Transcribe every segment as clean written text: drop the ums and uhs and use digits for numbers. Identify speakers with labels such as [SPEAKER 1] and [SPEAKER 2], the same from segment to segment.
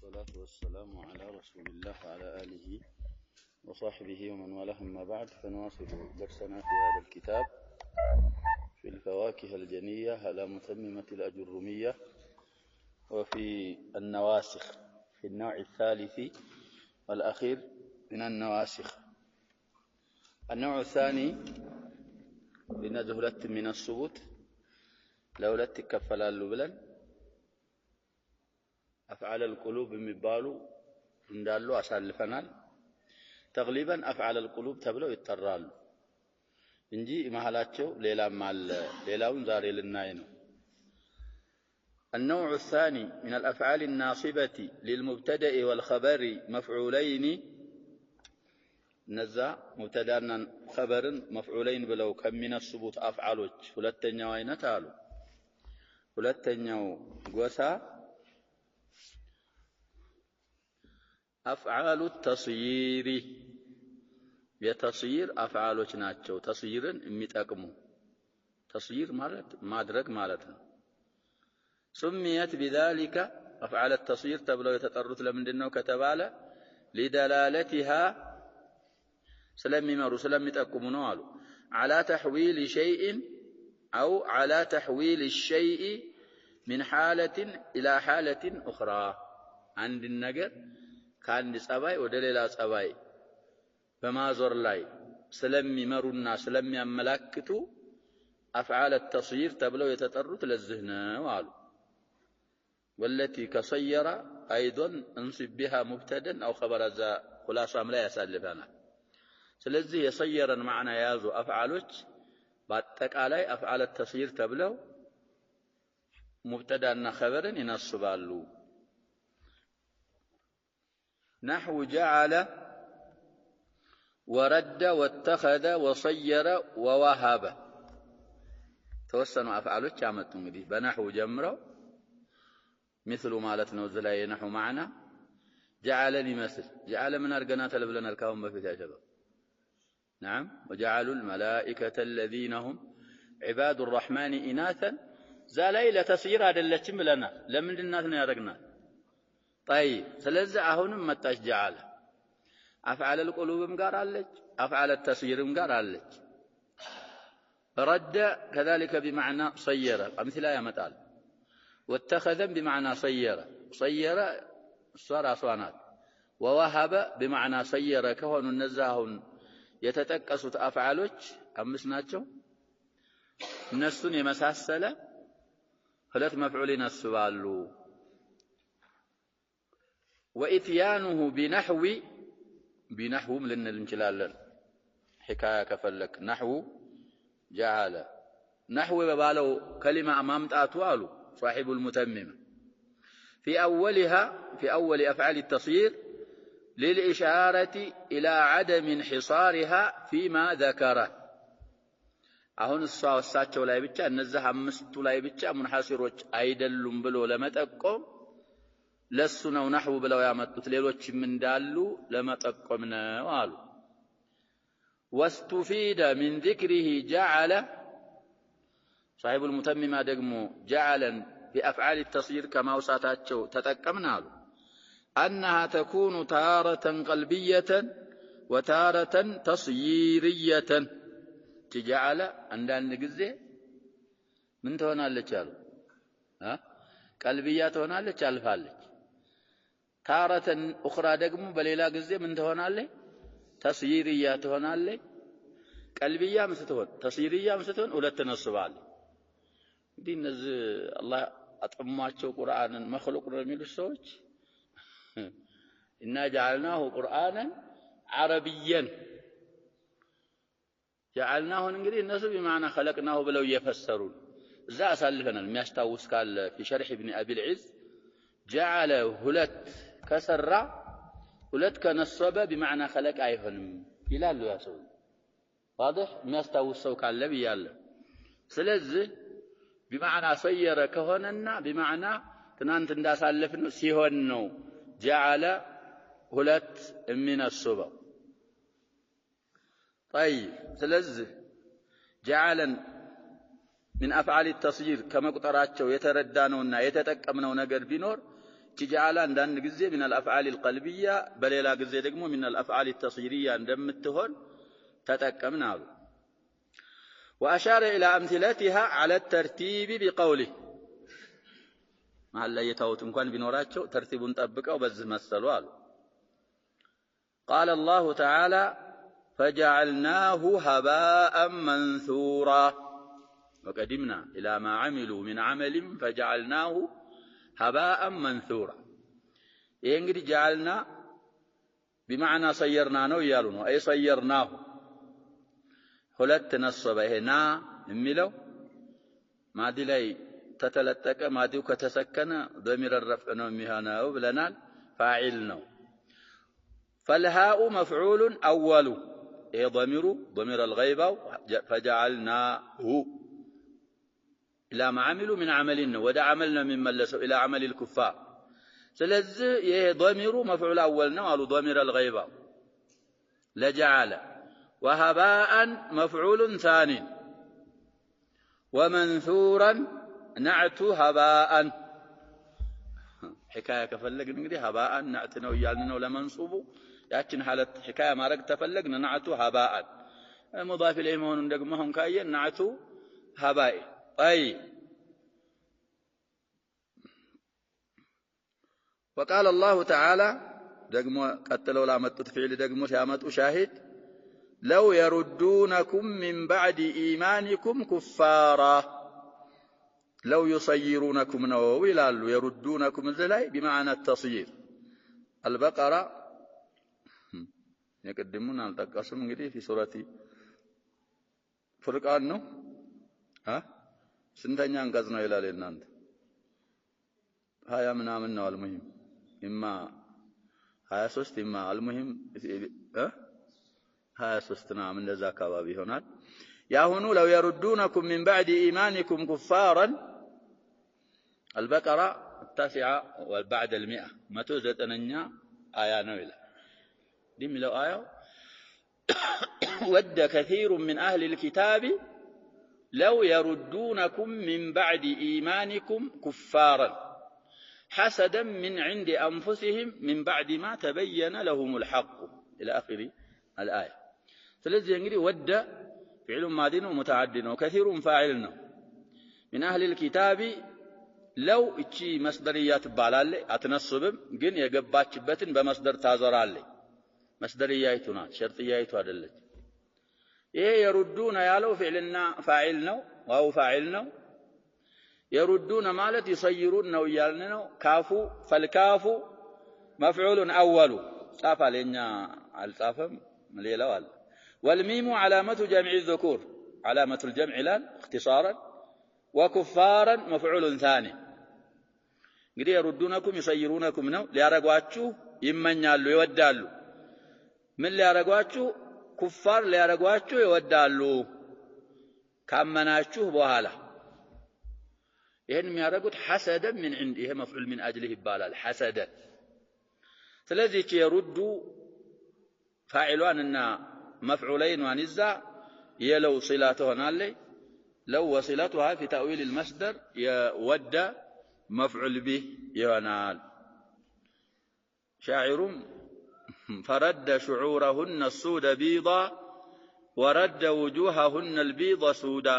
[SPEAKER 1] والصلاة والسلام على رسول الله وعلى آله وصحبه ومن والاه أما بعد فنواصل درسنا في هذا الكتاب في الفواكه الجنية على متممة الأجرمية وفي النواسخ في النوع الثالث والأخير من النواسخ. النوع الثاني لنزهلت من الصبوت لولت كفلال بلن أفعال القلوب مبالو እንዳሉ አሳልፈናል። تقريبا أفعال القلوب ተብለው ይጠራሉ እንጂ መሐላቸው ሌላም አለ። ሌላውን ዛሬ ልናይ ነው። النوع الثاني من الأفعال الناصبة للمبتدأ والخبر مفعولين ነዛ ሙብተዳና ኸበርን መፍዑለይን ብለው ከሚነስቡት አፍዓሎች ሁለተኛው አይነት አሉ። ሁለተኛው ጎሳ أفعال التصيير يتصير أفعالوች ናቸው። ተስይርን የሚጠቅሙ ተስይር ማለት ማድረግ ማለት ነው። سميت بذلك أفعال التصير ተብለው የተጠሩት ለምንድነው ከተባለ لدلالتها ስለሚመሩ ስለሚጠቁሙ ነው አሉ። على تحويل شيء أو على تحويل الشيء من حالة إلى حالة أخرى عند النجر ከአንድ ጸባይ ወደ ሌላ ጸባይ በማዞር ላይ ስለሚመሩና ስለሚያመላክቱ أفعال التصير ተብለው የተጠሩት ለዚህ ነው አሉ። والتي كصير أيضا انصب بها مبتدا أو خبر ذا خلاصም ላይ ያሳልፈናል። ስለዚህ የሰየረን ማዕና የያዙ አፍዓሎች በአጠቃላይ أفعال التصير ተብለው ሙብተዳና ኸበርን ይነስባሉ። نحو جعل ورد واتخذ وصير ووهب توسنوا أفعالوች አመጡ። እንግዲህ በነህው ጀምረው مثل ማለት ነው። እዚህ ላይ የነህው ማዕና جعلን ይመስል جعل ምን አድርገናታል ብለናል ካሁን በፊት ያጀበው نعم وجعلوا الملائكة الذين هم عباد الرحمن إناثا ዛ ላይ ለተስይር አይደለችም ብለናል። ለምንድን ነው ያደረግናል? طيب ስለዚህ አሁንም መጣች جعل أفعال القلوبም ጋር አለች أفعال التسييرም ጋር አለች። رد كذلك بمعنى صير أمثلة يمثال واتخذ بمعنى صير صار أصوانات ووهب بمعنى صير كهون النزاهون يتتكسوا أفعالوች أمس ናቸው። እነሱን የመሳሰለ ሁለት መፍዑል ይነስባሉ። وإتيانه بنحو من الانجلال حكاية كفلك نحو جعل نحو ببالو كلمة أمام تأتوالو صاحب المتممة في أول أفعال التصير للإشارة إلى عدم انحصارها فيما ذكره አሁን እሳቸው ላይ ብቻ እነዚህ አምስቱ ላይ ብቻ ሙንሐሲሮች አይደሉም ብሎ ለመጠቆም ለሱ ነው ነህው ብለው ያመጡት። ሌሎችም እንዳሉ ለመጠቆም ነው አሉ። واستفيد من ذكره جعل صاحب المتممة ደግሞ جعلا في أفعال التصير كما وصاتቸው ተጠቀምና አሉ أنها تكون تارة قلبية وتارة تصييرية تجعل አንዳንድ ጊዜ ምን ትሆናለች አሉ ቀልብያ ትሆናለች አልፋለች። تارة أخرى ደግሞ በሌላ ጊዜ ምን ትሆናለች? ተስይርያ ትሆናለች። ቀልብያም ስትሆን ተስይርያም ስትሆን ሁለት ነስባል። እንግዲህ እነዚህ አላህ አጥሟቸው ቁርአንን መخلوق ነው የሚሉት ሰዎች እና جعلناه قرآنا عربيا جعلناه እንግዲህ እነሱ بمعنى خلقناه ብለው እየፈሰሩ እዛ አሳልፈናል። የሚያስታውስ ካለ في شرح ابن أبي العز جعل ሁለት ከሰራ ሁለት ከነሰበ بمعنى خلق አይሆንም ይላሉ ያ ሰው። واضح የሚያስታውስ ሰው ካለ ብያለሁ። ስለዚህ بمعنى صير ከሆነና بمعنى ትናንት እንዳሳለፍነው ሲሆን ነው جعل ሁለት የሚነስበው። طيب ስለዚህ جعلا من أفعال التصير كما قطراቸው የተረዳነውና የተጠቀምነው ነገር ቢኖር جعل عندنا جزء من الأفعال القلبية بل لا جزء دقمو من الأفعال التصيرية عندما تهون تتكمنا. وأشار إلى أمثلتها على الترتيب بقوله مع اللي يتوتم كان بنوراتشو ترتيب طبقه وبز مثلوا. قال الله تعالى فجعلناه هباء منثورا وقدمنا إلى ما عملوا من عمل فجعلناه هباء منثورا. ينقل جعلنا بمعنى صيرنا نو يالون أي صيرناه ሁለት ነሰበ ይሄና የሚለው ማዲ ላይ ተተለጠቀ ማዲው ከተሰከነ ضمير الرفع ነው የሚሆነው ብለናል فاعل ነው فالهاء مفعول اول اي ضمير الغيبه فجعلناه الى ما عملوا من عمل ودا عملنا من ملسوا الى عمل الكفار ስለዚህ ይሄ ضمير مفعول اول ነው አሉ ضمير الغيبه لجعل وهباء مفعول ثاني ومنثورا نعت هباء حكايه كفلقن እንግዲህ هباء نعت ነው ይያልን ነው ለመንሱቡ ያችን ሐለት حكايه ማድረግ ተፈለግን نعت هباء مضاف اليه መሆኑን ደግሞ አሁን ካየን نعت هباء طيب. وقال الله تعالى ደግሞ ቀጥለው ላመጡት ፊዕል ደግሞ ሲያመጡ ሻሂድ لو يردونكم من بعد إيمانكم كفارا لو يصيرونكم نو يلالو يردونكم الزلاي بمعنى التصيير. البقرة يقدمون على التقاسم انجدي في سورة فرقان نو ها سنتين انقذنا يلال الناند هيا منامن نو المهم إما هيا سوست إما المهم ها هاي سستنا من ذاك بابي هناك يا هنو لو يردونكم من بعد إيمانكم كفارا. البقرة 9 وبعد 100 ما توزت أننيا آية نويلة دي من لو آية ود كثير من أهل الكتاب لو يردونكم من بعد إيمانكم كفارا حسدا من عند أنفسهم من بعد ما تبين لهم الحق إلى آخر الآية. ስለዚህ እንግዲህ ወደ فعل ماضي ነው متعدي ነው كثير فاعل ነው من اهل الكتاب لو እቺ መስደርያ ትባላለች አትነስብም ግን የገባችበትን በመስደር ታዘራለች መስደርያይቱ ናት ሸርጥያይቱ አይደለች። ይሄ የሩዱና ያለው فعلና فاعل ነው ዋው فاعل ነው የሩዱና ማለት ይሰይሩን ነው ይያልን ነው ካፉ فالكاف مفعول اول ጻፋለኛ አልጻፈም ሌላው አለ والميم علامة جمع الذكور علامة الجمع لان اختصارا وكفارا مفعول ثاني. እንግዲህ يردونكم يصيرونكم ነው ሊያረጓችሁ ይመኛሉ ይወዳሉ ምን ሊያረጓችሁ ኩፋር ሊያረጓችሁ ይወዳሉ ካመናችሁ በኋላ ይሄን የሚያረጉት حسدا من عند ይሄ مفعول من اجله ይባላል حسدا። ስለዚህ የሩዱ فاعلواننا مفعولين وانزا يلو صلاتها نالي لو وصلتها في تأويل المصدر يود مفعول به ينال. شاعر فرد شعورهن السود بيضا ورد وجوههن البيض سودا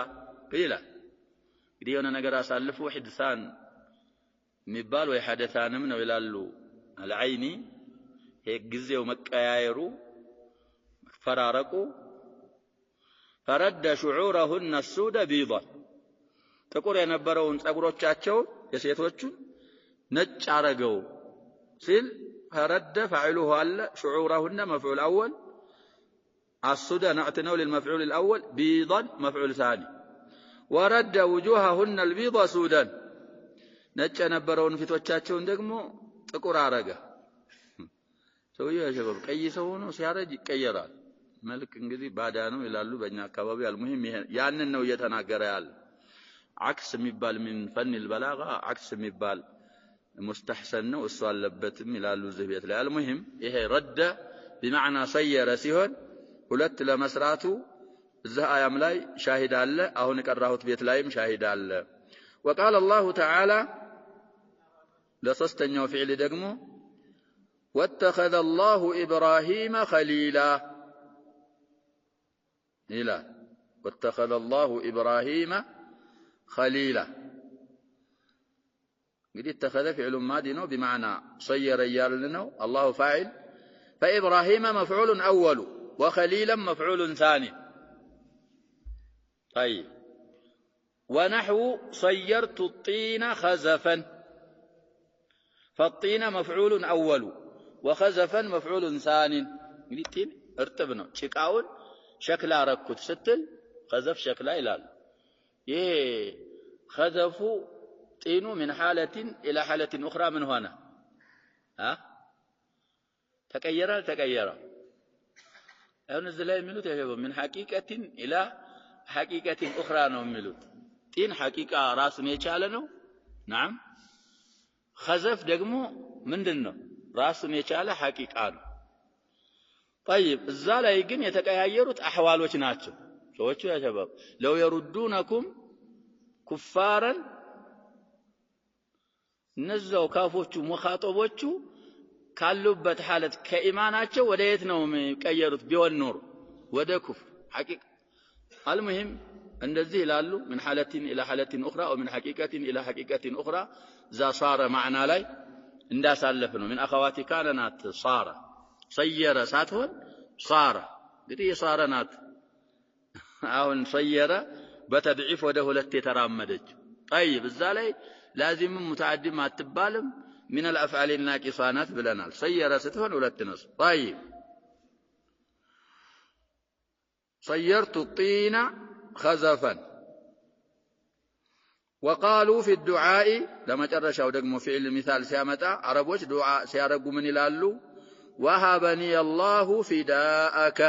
[SPEAKER 1] قيل ديونا نقرا اسالف حدثان ميبال ويحدثان من يلالو العيني هيك غزيو مقيايرو فرارقوا فرد شعورهن السود بيضا ጥቁር የነበረውን ጸጉሮቻቸው የሴቶቹን ነጭ አረገው ሲል فرد فاعله አለ شعورهن مفعول اول السود نعت ነው للمفعول الاول بيضا مفعول ثاني ورد وجوههن البيض سودا ነጭ የነበረውን ፊቶቻቸውን ደግሞ ጥቁር አረገ። ሰውየው ያሸበብ ቀይ ሰው ነው ሲያረጅ ይቀየራል መልክ እንግዲህ ባዳ ነው ይላሉ በእኛ አካባቢ አልሙሂም ያንን ነው እየተናገረ ያለ عكس የሚባል من فن البلاغه عكس የሚባል مستحسن ነው እሱ አለበትም ይላሉ ዝህቤት ላይ አልሙሂም ይሄ ረደ بمعنى صير ሲሆን ሁለት ለመስራቱ እዛ አያም ላይ ሻሂድ አለ አሁን የቀራሁት ቤት ላይም ሻሂድ አለ። وقال الله تعالى ለሶስተኛው ፊዕል ደግሞ ወተኸዘ አላሁ ኢብራሂመ ኸሊላ ይላል። ወተኸዘ አላሁ ኢብራሂመ ኸሊላ እንግዲህ ተኸዘ ፊዕሉ ማዲ ነው ቢማዕና ሰየረ እያልን ነው። አላሁ ፋዒል ፈኢብራሂመ መፍዑሉን አወሉ ወኸሊላን መፍዑሉን ሳኒ። ጠይብ ወነሕው ሰየርቱ ጢነ ኸዘፈን ፈጢነ መፍዑሉን አወሉ ወኸዘፈን መፍዑሉን ሳኒን። እንግዲህ ጢን እርጥብ ነው፣ ጭቃውን ሸክላ ረኩት ስትል ኸዘፍ ሸክላ ይላሉ። ይሄ ኸዘፉ ጢኑ ምን ሓለትን ኢላ ሓለትን ኡኽራ ምን ሆነ ተቀየረ አልተቀየረ? አሁን እዚህ ላይ የሚሉት ይሄው ምን ሐቂቀትን ኢላ ሐቂቀትን ኡኽራ ነው የሚሉት። ጢን ሐቂቃ ራሱን የቻለ ነው። ናም ኸዘፍ ደግሞ ምንድነው? ራሱን የቻለ ሐቂቃ ነው። طيب እዛ ላይ ግን የተቀያየሩት አህዋሎች ናቸው ሰዎቹ። ያ ሸባብ ለው የሩዱነኩም ኩፋረን እነዛው ካፎቹ ሙኻጠቦቹ ካሉበት ሐለት ከኢማናቸው ወደ የት ነው የሚቀየሩት? ቢሆን ኖር ወደ ኩፍር ሐቂቃ። አልሙሂም እንደዚህ ይላሉ ምን ሐለትን ኢላ ሐለትን ኡኽራ ወምን ሐቂቀትን ኢላ ሐቂቀትን ኡኽራ። ዛ ሷረ ማዕና ላይ እንዳሳለፍ ነው። ምን አኸዋቲ ካለናት ሷረ ሰየረ ሳትሆን ሷረ እንግዲህ የሷረ ናት። አሁን ሰየረ በተድዒፍ ወደ ሁለት የተራመደች። طيب እዛ ላይ ላዚምም ሙተዓዲም አትባልም من الافعال الناقصات ብለናል። ሰየረ ስትሆን ሁለት ነው። طيب صيرت الطين خزفا وقالوا في الدعاء لما ጨረሻው ደግሞ ፊዕል ሚሳል ሲያመጣ አረቦች ዱዓ ሲያረጉ ምን ይላሉ? وهبني الله فداءك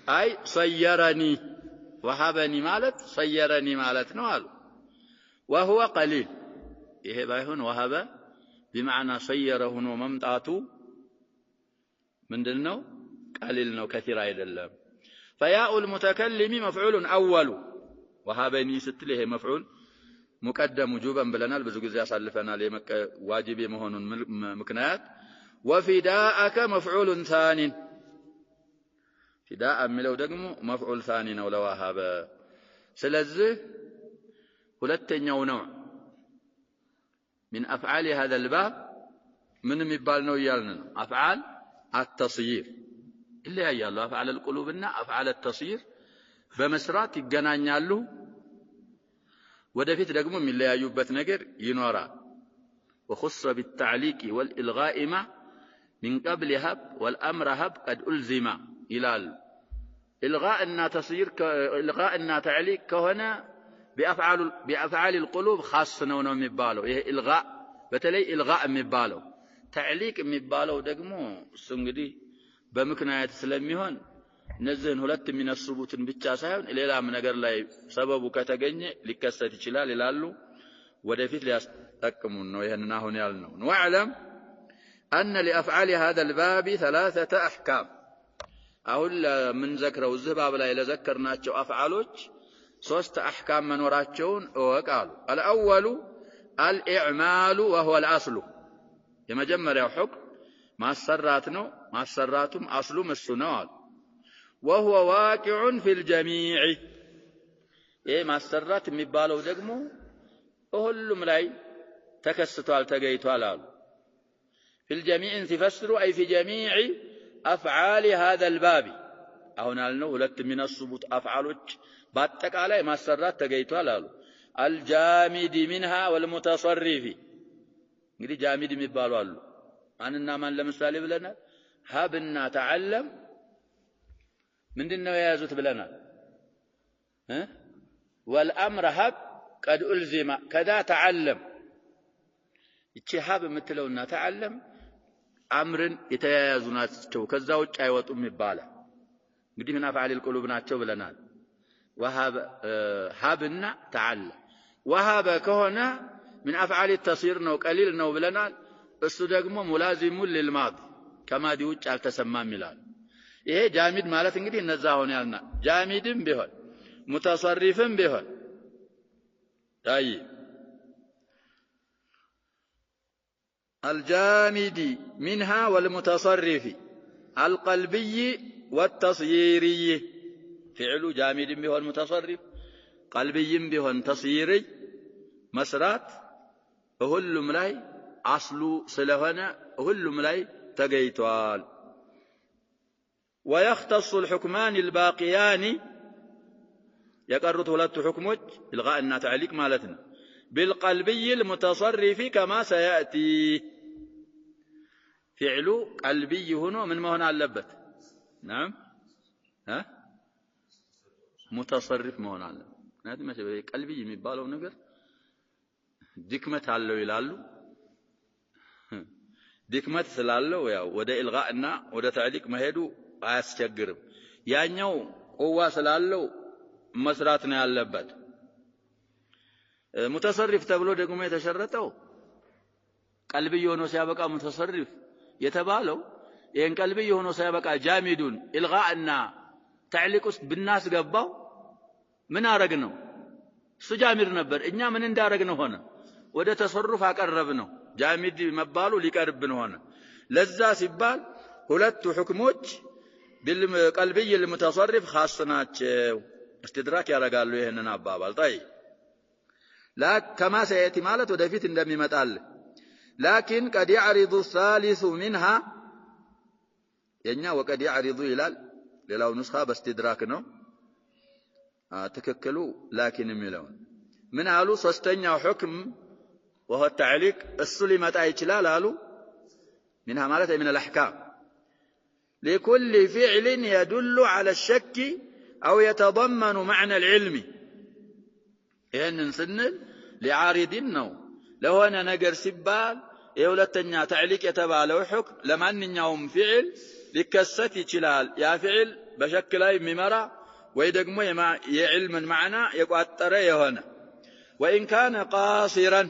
[SPEAKER 1] أي صيرني وهبني مالت صيرني مالت نوال وهو قليل إيه بايهن وهب بمعنى صيره وممتعته من دلنو قليل نو كثير أيضا. فياء المتكلم مفعول أول وهبني ستله مفعول مقدم وجوبا بلنا ብዙ ጊዜ ያሳልፈናል የመቀ ዋጅብ የመሆኑን ምክንያት። وفداءك مفعول ثاني فداء የሚለው ደግሞ مفعول ثاني ነው ለዋሃበ። ስለዚህ ሁለተኛው ነው من افعال هذا الباب ምን የሚባል ነው እያልን ነው? افعال التصير ይለያያሉ። افعال القلوبና افعال التصير በመስራት ይገናኛሉ። ወደፊት ደግሞ የሚለያዩበት ነገር ይኖራል። وخص بالتعليق والإلغاء ما من قبل هب والأمر هب قد ألزم إلال إلغاء تصير إلغاء تعليق كهنا بأفعال القلوب خاصة ونمبالو إيه إلغاء بتلي إلغاء مبالو تعليق مبالو دقمو السنجدي بمكناية سلميهن እነዚህን ሁለት የሚነስቡትን ብቻ ሳይሆን ሌላም ነገር ላይ ሰበቡ ከተገኘ ሊከሰት ይችላል ይላሉ። ወደፊት ሊያስጠቅሙን ነው ይሄንን አሁን ያልነው። ወዕለም أن لأفعال هذا الباب ثلاثة أحكام አሁን ለምን ዘክረው እዚህ ባብ ላይ ለዘከርናቸው አፍዓሎች ሶስት አህካም መኖራቸውን እወቃሉ። الأول الإعمال وهو الأصل የመጀመሪያው ሁክም ማሰራት ነው። ማሰራቱም አስሉም እሱ ነው አሉ። وهو واقع في الجميع ايه ማሰራት የሚባለው ደግሞ ሁሉም ላይ ተከስቷል ተገይቷል አሉ። في الجميع تفسروا اي في جميع افعال هذا الباب አሁን አልነው ሁለት የሚነስቡት አፍዓሎች በአጠቃላይ ማሰራት ተገይቷል አሉ። الجامد منها والمتصرف እንግዲህ ጃሚድ የሚባሉ አሉ። ማንና ማን ለምሳሌ ብለናል? ሀብና ተዓለም ምንድነው የያዙት ብለናል? والامر هب قد الزم كذا تعلم እቺ ሀብ የምትለውና ተዓለም አምርን የተያያዙ ናቸው። ከዛ ውጭ አይወጡም ይባላል። እንግዲህ ምን አፍዓል القلوب ናቸው ብለናል። وهب ሀብና ተዓለም وهب ከሆነ من افعال التصير ነው ቀሊል ነው ብለናል። እሱ ደግሞ ሙላዚሙ للماضي ከማዲ ውጭ አልተሰማም ይላል። ይሄ ጃሚድ ማለት እንግዲህ እነዛ ሆነ ያልና ጃሚድም ቢሆን ሙተሰሪፍም ቢሆን ታይ الجامد منها والمتصرف القلبي والتصييري فعل جامد به المتصرف قلبي به تصييري مسرات ሁሉም ላይ አስሉ ስለሆነ ሁሉም ላይ ተገይቷል ويختص الحكمان الباقيان يقرت ሁለቱ حكموች الغاءና تعليق ማለት ነው بالقلبي المتصرف كما سياتي فعل قلبي ሆኖ ምን መሆን አለበት نعم متصرف መሆን አለበት ምክንያቱም قلبي የሚባለው ነገር ድክመት አለው ይላሉ ድክመት ስላለው ያው ወደ ኢልጋእና ወደ ተዕሊቅ መሄዱ አያስቸግርም ያኛው ቁዋ ስላለው መስራት ነው ያለበት ሙተሰርፍ ተብሎ ደግሞ የተሸረጠው ቀልብ ሆኖ ሲያበቃ ሙተሰርፍ የተባለው ይሄን ቀልብ ሆኖ ሲያበቃ ጃሚዱን ኢልጋእና ተዕሊቅ ውስጥ ብናስገባው ምን አረግ ነው እሱ ጃሚድ ነበር እኛ ምን እንዳረግ ነው ሆነ ወደ ተሰሩፍ አቀረብ ነው ጃሚድ መባሉ ሊቀርብን ሆነ ለዛ ሲባል ሁለቱ ህክሞች بالقلبي المتصرف خاص ናቸው استدراك ያረጋሉ ይሄንን አባባል طيب لا كما سياتي ማለት ወደፊት እንደሚመጣል لكن قد يعرض الثالث منها የኛ وقد يعرض ይላል ሌላው ንስኻ በስትድራክ ነው ተከከሉ لكن የሚለው ምን አሉ ሶስተኛው ህክም وهو التعليق السلي متى يشلال قالوا منها مالته من الأحكام لكل فعل يدل على الشك أو يتضمن معنى العلم إن نسنل لعارض النو لو أنا نقر سبال يولتنيا تعليق يتبع له حكم لمن يوم فعل لكست يشلال يا فعل بشكل أي ممرة ويدقمو يعلم معنى يقواتر يهونا وإن كان قاصرا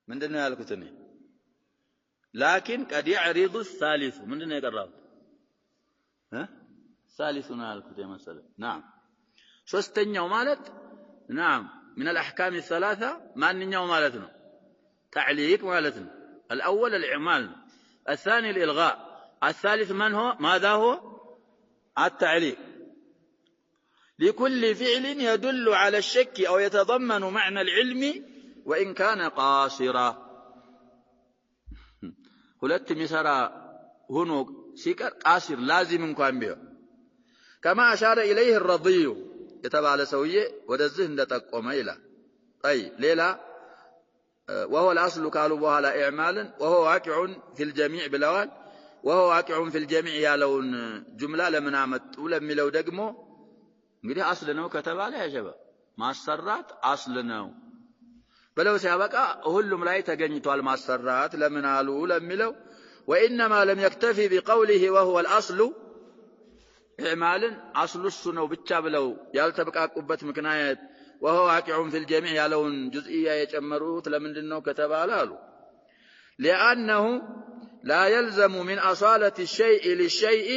[SPEAKER 1] من دنا يالكتني لكن قد يعرض الثالث من دنا يقرأ ثالثنا يالكتني مثلا نعم ሶስተኛው ማለት نعم من الأحكام الثلاثة ማንኛው ማለት ነው تعليق ማለት ነው الأول الإعمال الثاني الإلغاء الثالث من هو ماذا هو التعليق لكل فعل يدل على الشك أو يتضمن معنى العلم وإن كان قاصرا ሁለት ሚሰራ ሆኖ ሲቀር قاصر لازم እንኳን ቢሆን كما أشار إليه الرضي የተባለ ሰውዬ ወደዚህ እንደጠቆመ ይላል طيب ሌላ وهو الأصل قالوا በኋላ إعمال وهو واقع في الجميع بلوال وهو واقع في الجميع ያለውን ጁምላ ለምን አመጡ ለሚለው ደግሞ እንግዲህ አስል ነው ከተባለ ያጀባ ማሰራት አስል ነው በለው ሲያበቃ ሁሉም ላይ ተገኝቷል ማሰራት ለምን አሉ ለሚለው وانما لم يكتفي بقوله وهو الاصل اعمال اصل السنه ብቻ ብለው ያልተበቃቁበት ምክንያት وهو واقع في الجميع ያለውን جزئيه የጨመሩት ለምንድነው ከተባለ አሉ لانه لا يلزم من اصاله الشيء للشيء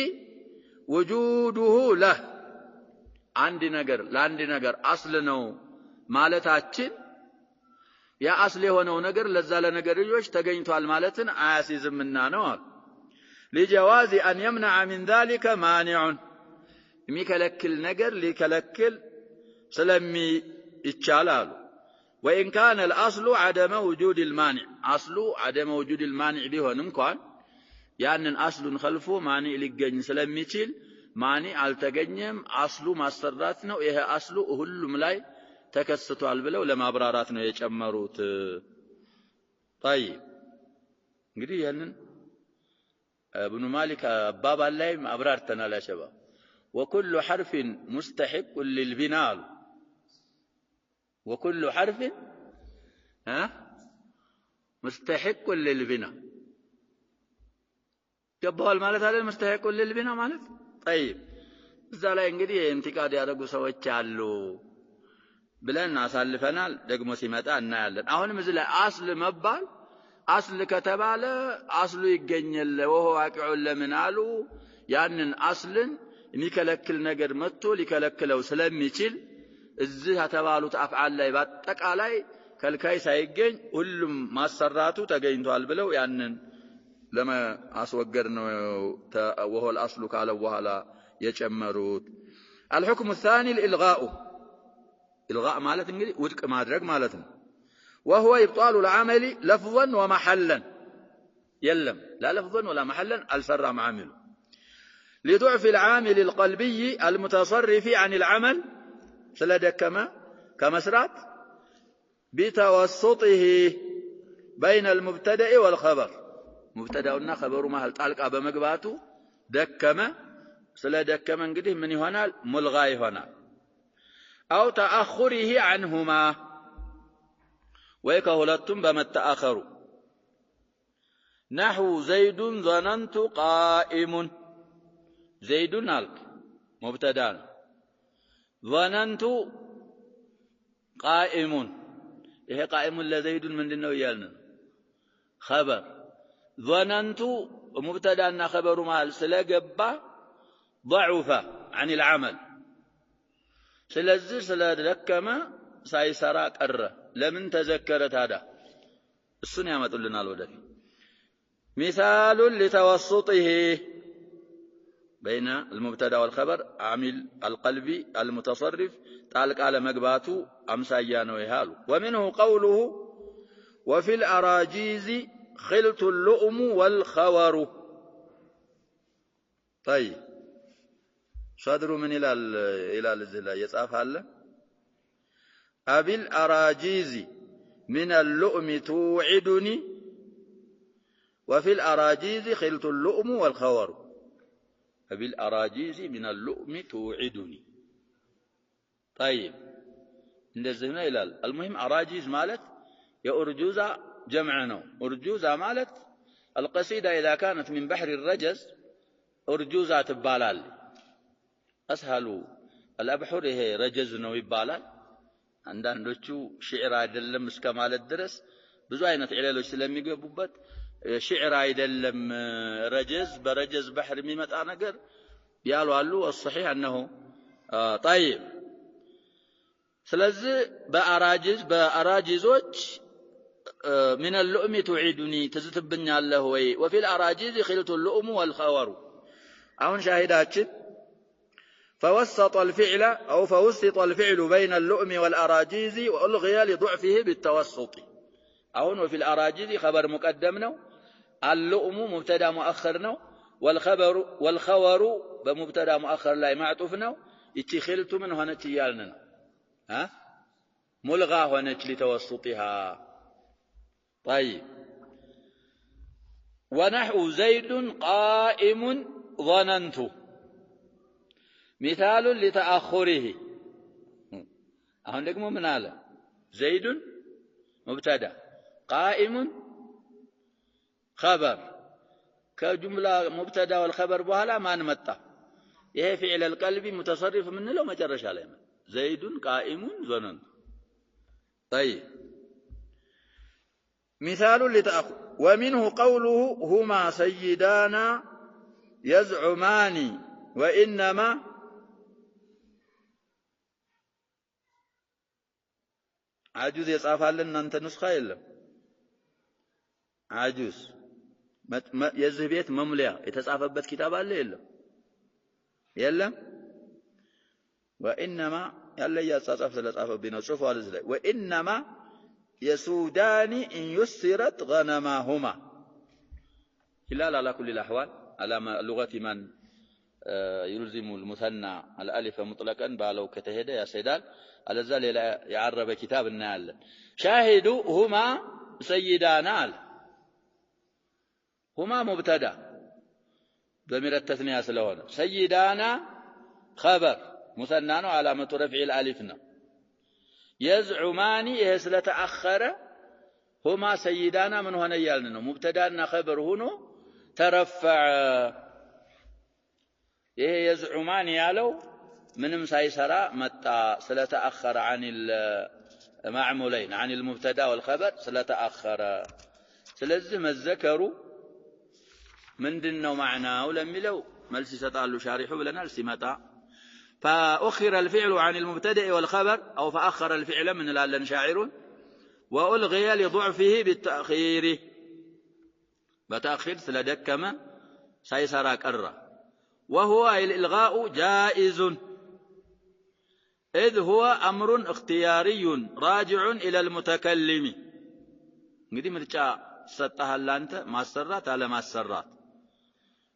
[SPEAKER 1] وجوده له አንድ ነገር ለአንድ ነገር አስል ነው ማለታችን ያ አስል የሆነው ነገር ለዛ ለነገርዮች ተገኝቷል ማለትን አያሲዝምና ነው አሉ لجواز ان يمنع من ذلك مانع የሚከለክል ነገር ሊከለክል ስለሚ ይቻላል وان كان الاصل عدم وجود المانع اصل عدم وجود المانع ቢሆን እንኳን ያንን አስሉን خلፎ ማኒ ሊገኝ ስለሚችል ማኒ አልተገኘም አስሉ ማሰራት ነው ይሄ አስሉ ሁሉም ላይ ተከስቷል ብለው ለማብራራት ነው የጨመሩት طيب እንግዲህ ያንን ابن مالك አባባል ላይ አብራርተናል ያሸባ وكل حرف مستحق للبناء وكل حرف مستحق للبناء ገባዋል ማለት አይደል مستحق للبناء ማለት طيب እዛ ላይ እንግዲህ ኢንቲቃድ ያደረጉ ሰዎች አሉ ብለን አሳልፈናል ደግሞ ሲመጣ እናያለን አሁንም እዚህ ላይ አስል መባል አስል ከተባለ አስሉ ይገኛል ወሆ ዋቂዑ ለምን አሉ ያንን አስልን የሚከለክል ነገር መጥቶ ሊከለክለው ስለሚችል እዚህ የተባሉት አፍዓል ላይ በአጠቃላይ ከልካይ ሳይገኝ ሁሉም ማሰራቱ ተገኝቷል ብለው ያንን ለማስወገድ ነው وهو الاصل ካለ በኋላ የጨመሩት الحكم الثاني الالغاء الغاء ማለት እንግዲህ ውድቅ ማድረግ ማለት ነው وهو ابطال العمل لفظا ومحلا يلم لا لفظا ولا محلا السرام عامل لضعف العامل القلبي المتصرف عن العمل سلدكما كمسرات بتوسطه بين المبتدأ والخبر مبتدأنا خبر مهل طالقا بمغباتو دكما سلدكما እንግዲህ ምን ይሆናል ሙልጋ ይሆናል أو تأخره عنهما ويكهلتم بمتأخر نحو زيد ظننت قائم زيد نالك مبتدا ظننت قائم إيه قائم لزيد من دنو يالنا خبر ظننت مبتدا خبر مال سلقبا ضعف عن العمل سلزر سلدكما سايسرا قره لمن تذكرت هذا السنة يمطلنا الودف مثال لتوسطه بين المبتدا والخبر عامل القلبي المتصرف تعلق على مغباتو امسايا نو يحالو ومنه قوله وفي الاراجيز خلط اللؤم والخور طيب صدروا من الى الذل يصافاله أبي الأراجيز من اللؤم توعدني وفي الأراجيز خلط اللؤم والخور أبي الأراجيز من اللؤم توعدني طيب እንደዚህ ይላል المهم أراجيز ማለት የኡርጁዛ جمع ነው ኡርጁዛ ማለት القصيدة إذا كانت من بحر الرجز ኡርጁዛ ትባላል أسهل الأبحر ይሄ ረጀዝ ነው ይባላል አንዳንዶቹ ሽዕር አይደለም እስከ ማለት ድረስ ብዙ አይነት ዕለሎች ስለሚገቡበት ሽዕር አይደለም ረጀዝ በረጀዝ ባህር የሚመጣ ነገር ያሉ አሉ الصحيح انه طيب ስለዚህ በአራጂዞች من اللؤم تعيدني ትዝትብኛለህ ወይ وفي الاراجيز خلط اللؤم والخور አሁን ሻሂዳችን فوسط الفعل أو فوسط الفعل بين اللؤم والأراجيز وألغي لضعفه بالتوسط أهون وفي الأراجيز خبر مقدمنا اللؤم مبتدا مؤخرنا والخور بمبتدا مؤخر لا معطوفنا اتخلت من هنا تيالنا ها ملغى هنا لتوسطها طيب ونحو زيد قائم ظننت مثال لتأخره أهون لكم من هذا زيد مبتدا قائم خبر كجملة مبتدا والخبر بهلا ما نمطى ይሄ فعل القلب متصرف من له መጨረሻ ላይ زيد قائم ظننت طيب مثال لتأخر ومنه قوله هما سيدانا يزعمان وإنما عجوز يصافالنا انت نسخه يلم عجوز የዚህ ቤት መሙሊያ የተጻፈበት ኪታብ አለ የለም وانما ያለ ያጻጻፍ ስለጻፈብኝ ነው ጽፏል እዚህ ላይ وانما يسودان ان يسرت غنماهما خلال على كل الاحوال على لغه من يلزم المثنى الالف مطلقا بالو كتهده يا سيدال على ሌላ ያعرበ ኪታብ እናያለን شاهدوا هما سيدان هما مبتدا ضمير التثنيه ስለሆነ سيدانا خبر مثنى ነው علامه رفع الالف ነው يزعمان ይሄ ስለተአخረ هما سيدانا ምን ሆነ ይያልን ነው مبتداና خبر ሆኖ ترفع ይሄ يزعمان ያለው ምንም ሳይሰራ መጣ ስለተአخረ عن المعمولين عن المبتدا والخبر ስለተአخረ ስለዚህ መዘከሩ ምንድነው ማዕናው ለሚለው መልስ ይሰጣሉ ሻሪሑ ብለናል ሲመጣ فأخر الفعل عن المبتدأ والخبر أو فأخر الفعل من الألن شاعر وألغي لضعفه بالتأخير بتأخير سلدكما سيسرى كرة وهو الإلغاء جائز إذ هو أمر اختياري راجع إلى المتكلم እንግዲህ ምርጫ ሰጣሃል አንተ ማሰራት አለ ማሰራት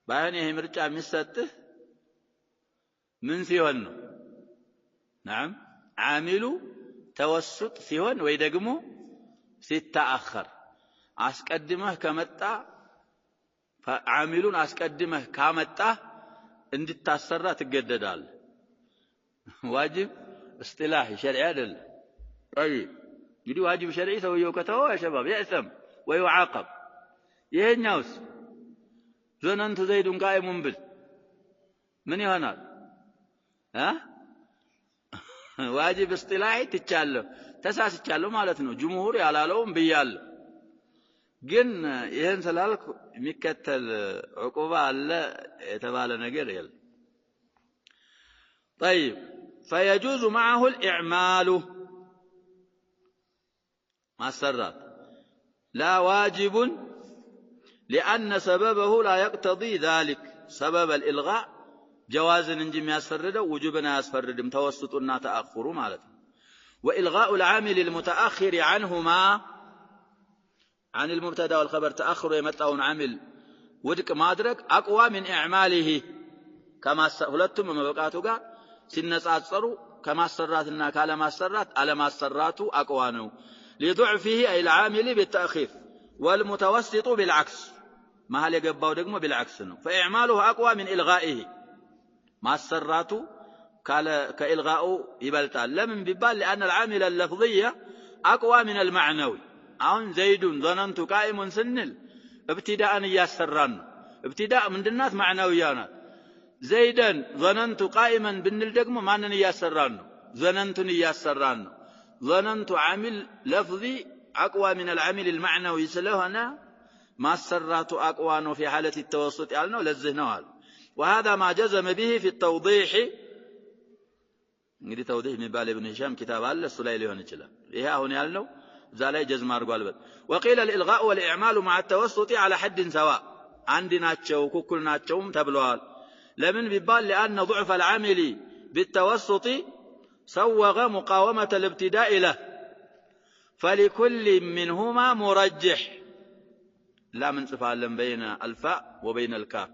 [SPEAKER 1] ባይሆን ይሄ ምርጫ የሚሰጥህ ምን ሲሆን ነው نعم عامل توسط ሲሆን ወይ ደግሞ ሲተአخر አስቀድመህ ከመጣ عامሉን አስቀድመህ ካመጣ እንድታሰራ ትገደዳለህ واجب اصطلاحي شرعي አይደል طيب يدي واجب شرعي سويه كتوه يا شباب يأثم ويعاقب يهنياوس ظننت زيد قائم بل من يهنال ها واجب اصطلاحي تتشالو تساسچالو ማለት ነው ጅምሁር ያላለውም ብያለሁ ግን ይሄን ስላልኩ የሚከተል ዕቁባ አለ የተባለ ነገር የለም طيب فيجوز معه الإعمال مسرات لا واجب لأن سببه لا يقتضي ذلك سبب الإلغاء جواز نجم يسفرده وجوبنا يسفرده متوسطنا تأخر مالته وإلغاء العامل المتأخر عنهما عن المبتدا والخبر تأخر يمتعون عامل ودك مادرك أقوى من إعماله كما سهلتم مبقاته قال سنصاصروا كما سراتنا كما سرات على ما سراتوا أقوى نو لضعفه أي العامل بالتأخير والمتوسط بالعكس ما هل يقبوا دقمه بالعكس فإعماله أقوى من إلغائه ما السرات كإلغاء يبلتال لمن ببال لأن العامل اللفظية أقوى من المعنوي أون زيد ظننت قائم سنل ابتداء يسران ابتداء من الناس معنويانا زيدا ظننت قائما بالنلدقمه ما أنني يسران ظننتني يسران ظننت عامل لفظي أقوى من العامل المعنوي سلهنا ما السرات أقوى في حالة التوسط يعني للذهن وهذا ما جزم به في التوضيح نريد توضيح من بالي بن هشام كتاب الله السليلي هنا إيه هون يالنو زالي جزم أرقال وقيل الإلغاء والإعمال مع التوسط على حد سواء عندنا تشو كلنا تشوم تبلوال لمن ببال لأن ضعف العامل بالتوسط سوغ مقاومة الابتداء له فلكل منهما مرجح لا من صفة بين الفاء وبين الكاف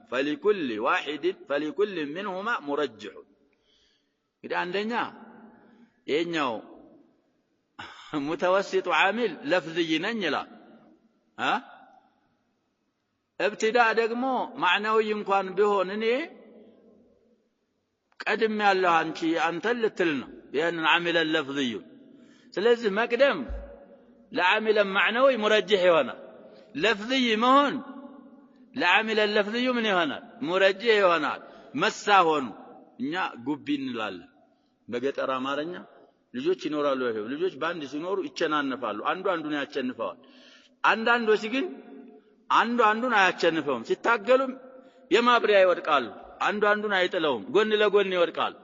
[SPEAKER 1] فلكل منهما مرجح إذا عندنا إنه متوسط عامل لفظي ننجلا ها ابتداء دقمو معنوي يمكن بهون إني قدم الله أنت اللي تلنا لأن عامل اللفظي سلزم مقدم لعامل معنوي مرجح هنا لفظي مهون لعامل اللفظي من هنا مرجح هنا مسا هون እኛ ጉቢ እንላለን በገጠር አማርኛ ልጆች ይኖራሉ ይሄው ልጆች ባንድ ሲኖሩ ይቸናነፋሉ አንዱ አንዱን ያቸንፈዋል አንዳንዶች ግን አንዱ አንዱን አያቸንፈውም ሲታገሉም የማብሪያ ይወድቃሉ አንዱ አንዱን አይጥለውም ጎን ለጎን ይወድቃሉ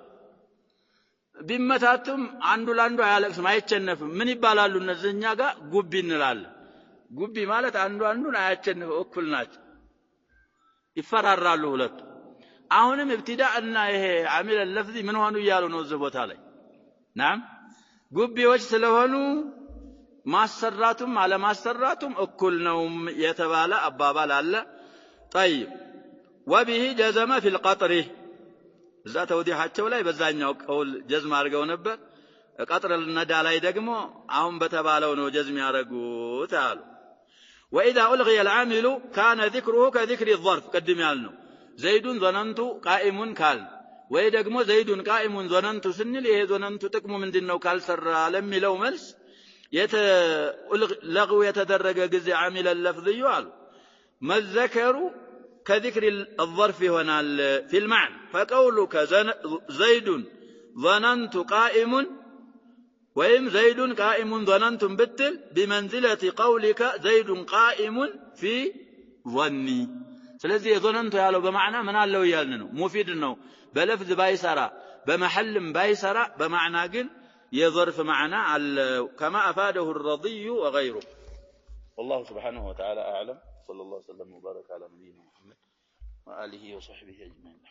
[SPEAKER 1] ቢመታቱም አንዱ ላንዱ አያለቅስም አይቸነፍም ምን ይባላሉ እነዚህኛ ጋር ጉቢ እንላለን ጉቢ ማለት አንዱ አንዱን አያቸንፈው እኩል ናቸው ይፈራራሉ ሁለቱ አሁንም ابتداءና ይሄ عامل اللفظ ምን ሆኑ ይያሉ ነው እዚህ ቦታ ላይ ናም ጉቢዎች ስለሆኑ ማሰራቱም አለማሰራቱም እኩል ነው የተባለ አባባል አለ طيب وبه جزم في القطر እዛ ተውዲሃቸው ላይ በዛኛው ቀውል ጀዝም አድርገው ነበር ቀጥር ለነዳ ላይ ደግሞ አሁን በተባለው ነው ጀዝም ያረጉት አሉ واذا الغي العامل كان ذكره كذكر الظرف قدم ያልነው زيد ظننت قائم قال ወይ ደግሞ زيد قائم ظننت ስንል ይሄ ظننت ጥቅሙ ምንድነው ካልሰራ ለሚለው መልስ ለغو የተደረገ ጊዜ عامل اللفظ ይዋል መذكሩ كذكر الظرف هنا في المعنى فقولك زيد ظننت قائم وإن زيد قائم ظننت بتل بمنزلة قولك زيد قائم في ظني ስለዚህ ظننت ያለው በማዕና ምን አለው ይያልን ነው ሙፊድ ነው በለፍዝ ባይሰራ بمحل بايسرا بمعنى قل يظرف معنى كما أفاده الرضي وغيره. والله سبحانه وتعالى أعلم. صلى الله وسلم وبارك على نبينا محمد وآله وصحبه أجمعين.